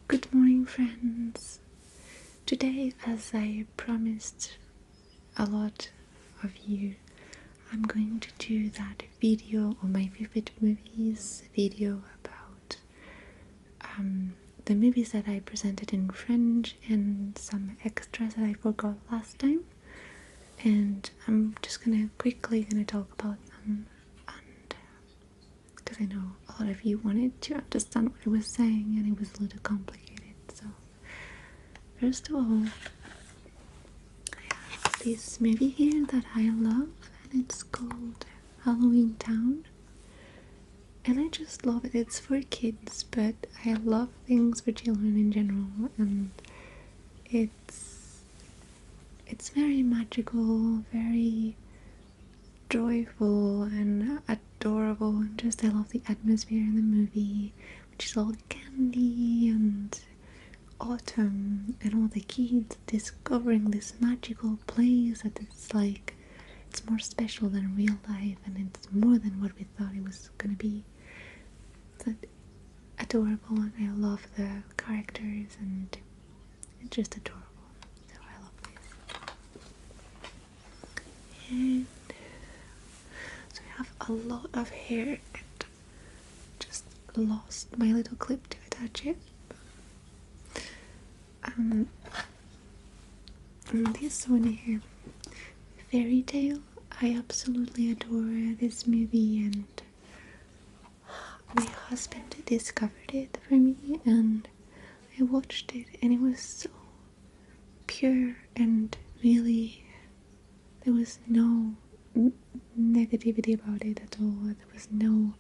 Good morning, friends. Today, as I promised a lot of you, I'm going to do that video on my favorite movies video about the movies that I presented in French and some extras that I forgot last time. And I'm just quickly gonna talk about them, and because I know a lot of you wanted to understand what I was saying and it was a little complicated. So first of all, I have this movie here that I love, and it's called Halloweentown. And I just love it. It's for kids, but I love things for children in general, and it's very magical, very joyful and adorable, and just I love the atmosphere in the movie, which is all candy and autumn and all the kids discovering this magical place that it's more special than real life, and it's more than what we thought it was gonna be. It's adorable, and I love the characters, and it's just adorable. So I love this. And so I have a lot of hair and just lost my little clip to attach it. And this one here, Fairy Tale. I absolutely adore this movie, and my husband discovered it for me, and I watched it, and it was so pure, and really there was no negativity about it at all. There was no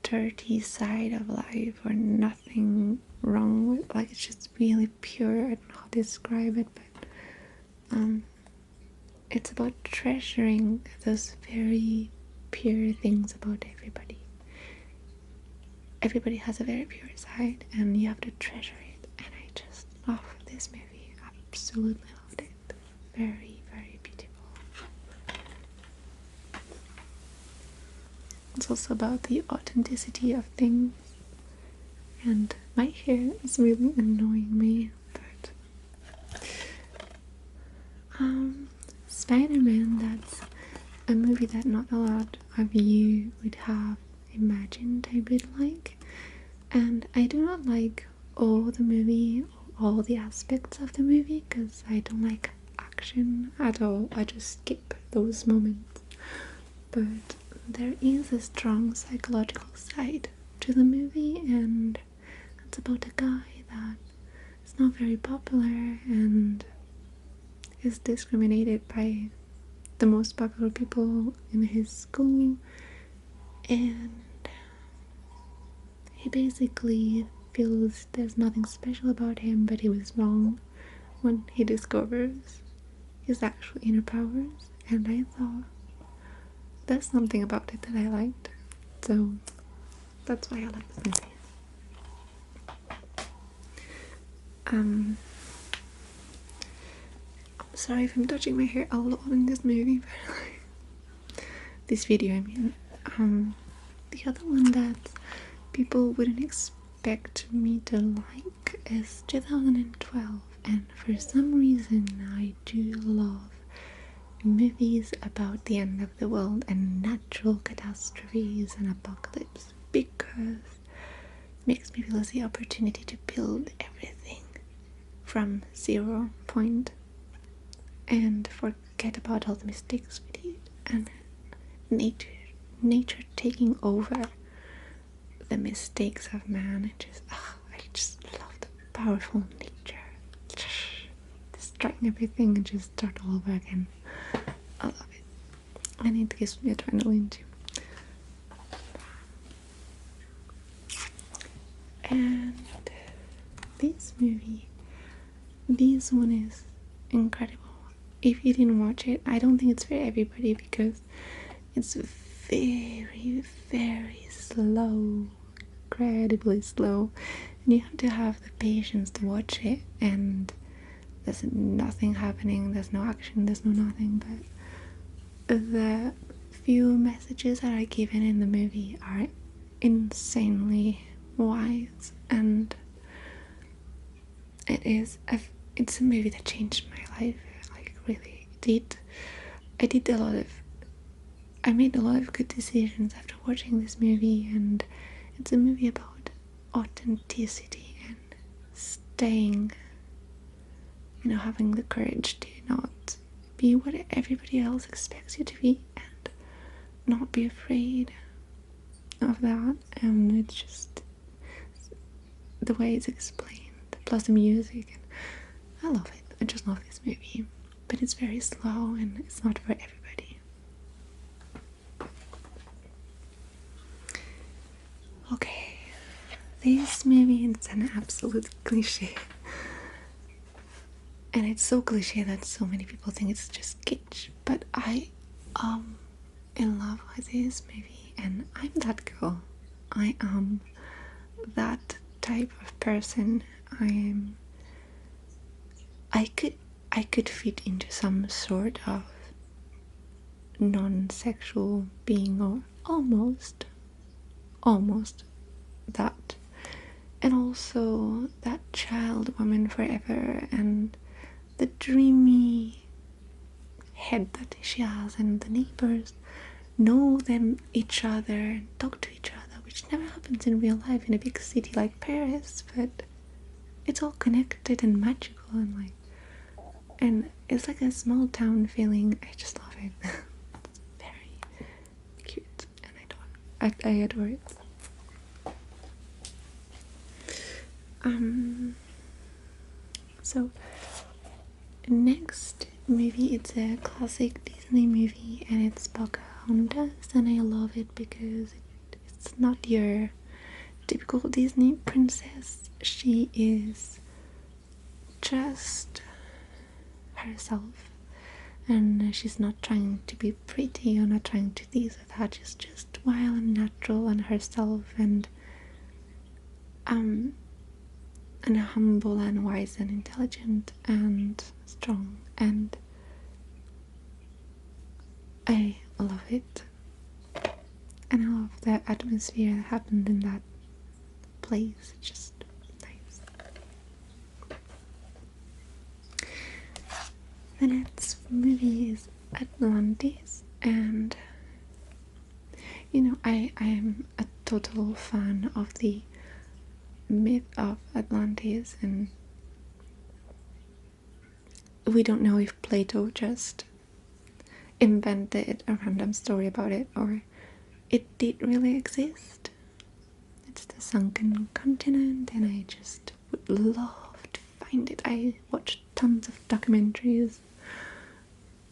dirty side of life or nothing wrong with, it's just really pure. I don't know how to describe it, but it's about treasuring those very pure things about everybody. Everybody has a very pure side, and you have to treasure it, and I just love this movie. Absolutely loved it. Very, very beautiful. It's also about the authenticity of things, and my hair is really annoying me, but Spider-Man, that's a movie that not a lot of you would have imagined I would like, and I do not like all the movie, all the aspects of the movie, because I don't like action at all. I just skip those moments, but there is a strong psychological side to the movie, and it's about a guy that is not very popular and is discriminated by the most popular people in his school, and he basically feels there's nothing special about him, but he was wrong when he discovers his actual inner powers, and I thought there's something about it that I liked, so that's why I like this movie. I'm sorry if I'm touching my hair a lot in this movie, but this video, I mean. The other one that people wouldn't expect me to like is 2012, and for some reason I do love movies about the end of the world and natural catastrophes and apocalypse, because it makes me feel the opportunity to build everything from 0 point and forget about all the mistakes we did, and nature taking over the mistakes of man. I just love the powerful nature destroying everything and just start all over again. I love it, and it gives me adrenaline too. And this movie, this one is incredible. If you didn't watch it, I don't think it's for everybody, because it's very, very slow, incredibly slow, and you have to have the patience to watch it, and there's nothing happening, there's no action, there's no nothing, but the few messages that are given in the movie are insanely wise, and it's a movie that changed my life. Like, really, it did. I made a lot of good decisions after watching this movie, and it's a movie about authenticity and staying, having the courage to not be what everybody else expects you to be and not be afraid of that. And it's just the way it's explained, plus the music, and I love it. I just love this movie, but it's very slow and it's not for everybody. Okay, this movie is an absolute cliche, and it's so cliche that so many people think it's just kitsch, but I am in love with this movie, and I'm that girl. I am that type of person. I could fit into some sort of non-sexual being, or almost that, and also that child woman forever, and the dreamy head that she has, and the neighbors know each other and talk to each other, which never happens in real life in a big city like Paris, but it's all connected and magical, and it's like a small town feeling. I just love it. It's very cute, and I adore it. So next movie, it's a classic Disney movie, and it's Pocahontas, and I love it because it's not your typical Disney princess. She is just herself, and she's not trying to be pretty or not trying to this or that. She's just wild and natural and herself, and humble and wise and intelligent and strong, and I love it. And I love the atmosphere that happened in that place. It's just nice. The next movie is Atlantis, and I am a total fan of the myth of Atlantis, and we don't know if Plato just invented a random story about it or it did really exist. It's the sunken continent, and I just would love to find it. I watched tons of documentaries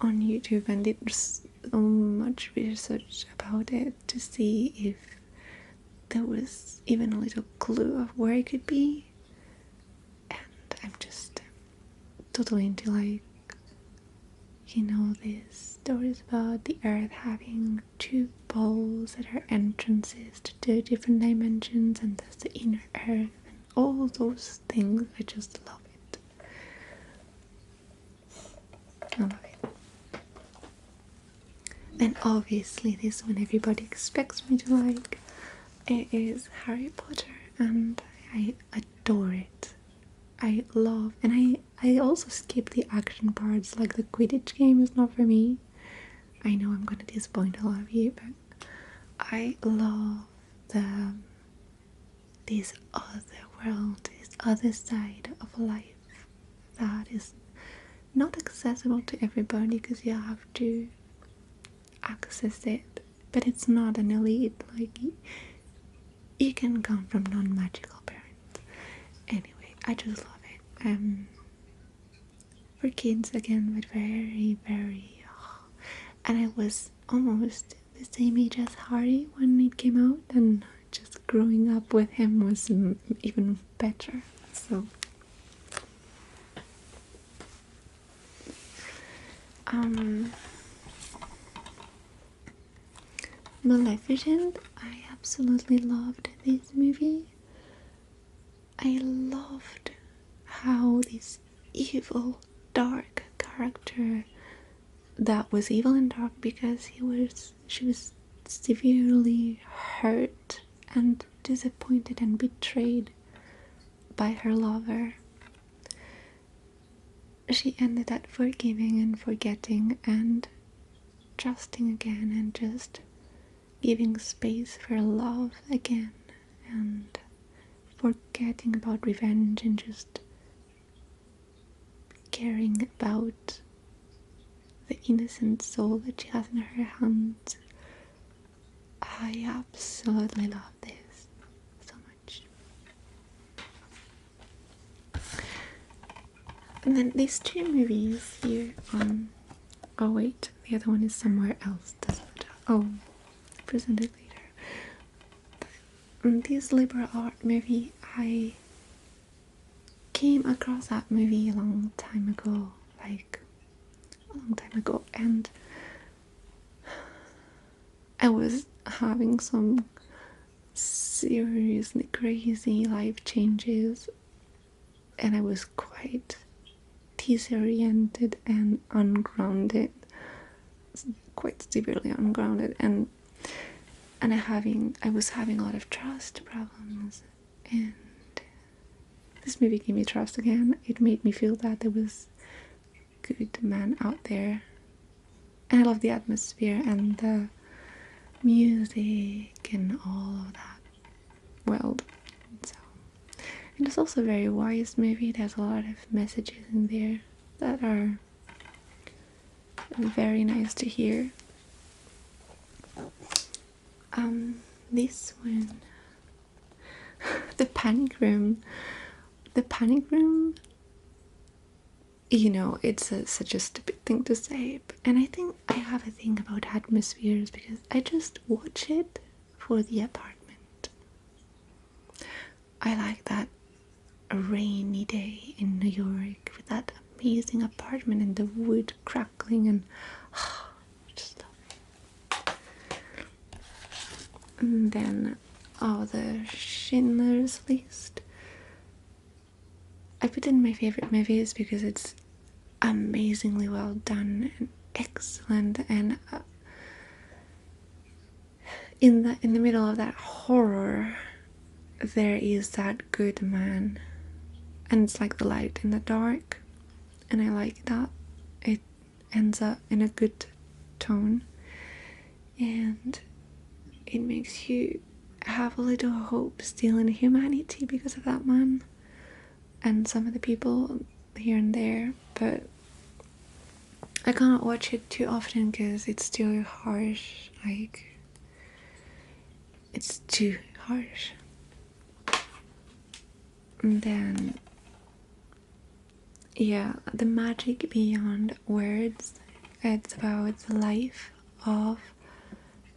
on YouTube and did so much research about it to see if there was even a little clue of where it could be, and I'm just totally into these stories about the earth having two poles that are entrances to two different dimensions, and there's the inner earth and all those things. I just love it. I love it. And obviously this one everybody expects me to like. It is Harry Potter, and I adore it. I love, and I also skip the action parts, like the Quidditch game is not for me. I know I'm gonna disappoint a lot of you, but I love this other world, this other side of life that is not accessible to everybody because you have to access it, but it's not an elite, like you can come from non-magical parents. Anyway, I just love it. For kids again, but very, very and I was almost the same age as Harry when it came out, and just growing up with him was even better. So Maleficent, I absolutely loved this movie. I loved how this evil, dark character that was evil and dark because she was severely hurt and disappointed and betrayed by her lover, she ended up forgiving and forgetting and trusting again and just giving space for love again and forgetting about revenge and just caring about the innocent soul that she has in her hands. I absolutely love this so much. And then these two movies here on... oh wait, the other one is somewhere else. Doesn't matter. Oh, I'll present it later. This liberal art movie, I came across that movie a long time ago, and I was having some seriously crazy life changes, and I was quite disoriented and ungrounded, quite severely ungrounded, and I was having a lot of trust problems, and this movie gave me trust again. It made me feel that there was a good man out there, and I love the atmosphere and the music and all of that world. So, and it's also a very wise movie. There's a lot of messages in there that are very nice to hear. This one, the panic room, you know, it's such a stupid thing to say, and I think I have a thing about atmospheres because I just watch it for the apartment. I like that rainy day in New York with that amazing apartment and the wood crackling, and just love it. And then the Schindlers List. I put in my favorite movies because it's amazingly well done and excellent, and in the middle of that horror there is that good man, and it's like the light in the dark, and I like that it ends up in a good tone, and it makes you have a little hope still in humanity because of that man and some of the people here and there. But I cannot watch it too often because it's too harsh, like it's too harsh. And then yeah, The Magic Beyond Words, it's about the life of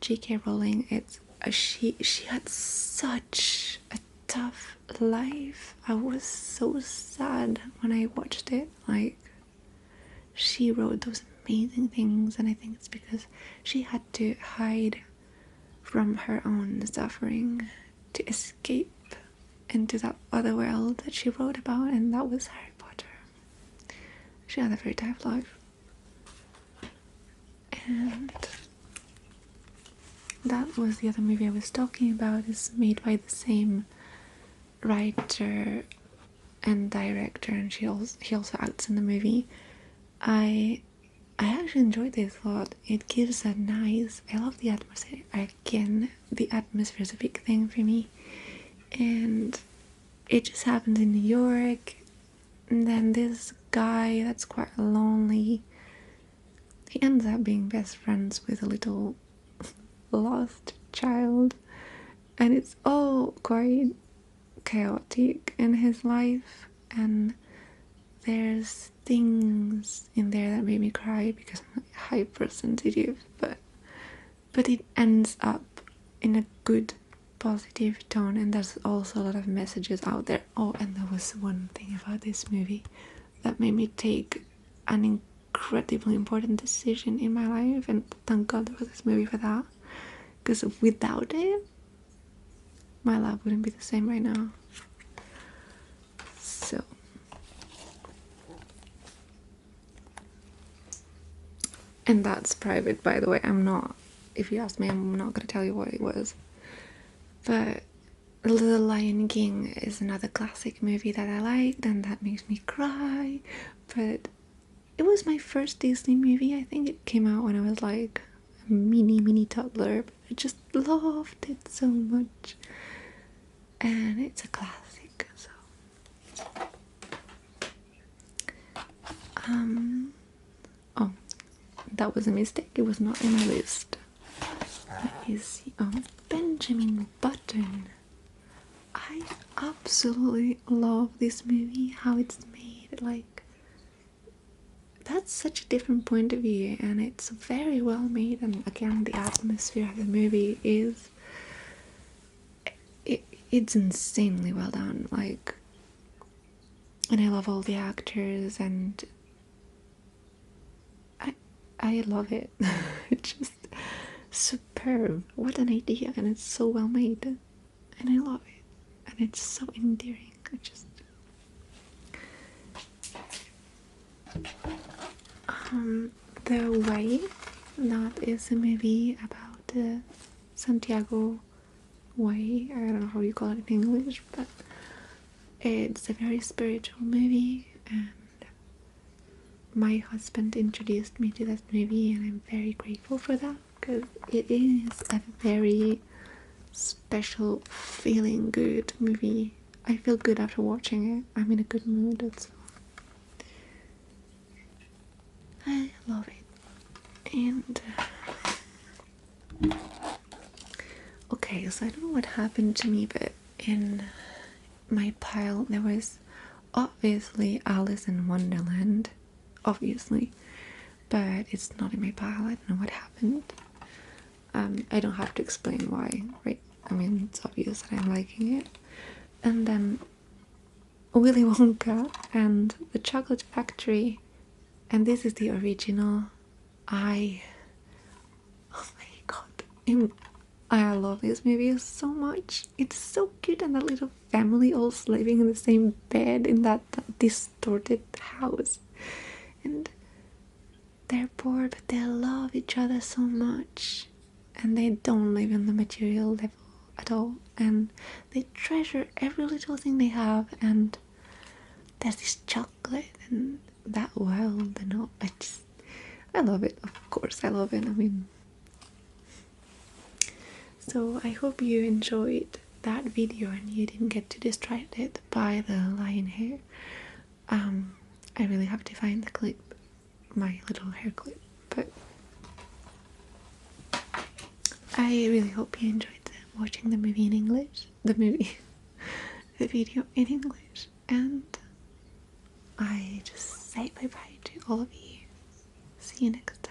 J.K. Rowling. It's she had such a tough life. I was so sad when I watched it. Like, she wrote those amazing things, and I think it's because she had to hide from her own suffering to escape into that other world that she wrote about, and that was Harry Potter. She had a very tough life, and that was the other movie I was talking about. It's made by the same writer and director, and he also acts in the movie. I actually enjoyed this a lot. It gives a nice... I love the atmosphere. Again, the atmosphere is a big thing for me, and it just happens in New York. And then this guy that's quite lonely, he ends up being best friends with a little lost child, and it's all quite chaotic in his life, and there's things in there that made me cry because I'm hypersensitive, but it ends up in a good positive tone, and there's also a lot of messages out there. Oh, and there was one thing about this movie that made me take an incredibly important decision in my life, and thank God there was this movie for that, because without it my life wouldn't be the same right now. So and that's private, by the way. I'm not, if you ask me, I'm not gonna tell you what it was, but The Lion King is another classic movie that I liked and that makes me cry, but it was my first Disney movie. I think it came out when I was like a mini toddler, but I just loved it so much, and it's a classic. So oh, that was a mistake. It was not in my list. Let me see. Oh, Benjamin Button. I absolutely love this movie, how it's made. Like, that's such a different point of view, and it's very well made. And again, the atmosphere of the movie is it's insanely well done. Like, and I love all the actors, and I love it. It's just superb. What an idea, and it's so well made, and I love it, and it's so endearing. I just The Way, that is a movie about the Santiago Way. I don't know how you call it in English, but it's a very spiritual movie, and my husband introduced me to that movie, and I'm very grateful for that, because it is a very special, feeling good movie. I feel good after watching it. I'm in a good mood. That's I love it. And okay, so I don't know what happened to me, but in my pile there was obviously Alice in Wonderland, obviously, but it's not in my pile. I don't know what happened. I don't have to explain why, right? I mean, it's obvious that I'm liking it. And then Willy Wonka and the Chocolate Factory, and this is the original. Oh my god, I love this movie so much. It's so cute, and that little family all living in the same bed in that distorted house, and they're poor but they love each other so much, and they don't live in the material level at all, and they treasure every little thing they have. And there's this chocolate and that world, and all. I love it. Of course I love it. I mean, so I hope you enjoyed that video and you didn't get too distracted by the lion hair. I really have to find the clip, my little hair clip, but I really hope you enjoyed watching the movie in English, the video in English, and I just say bye bye to all of you. See you next time.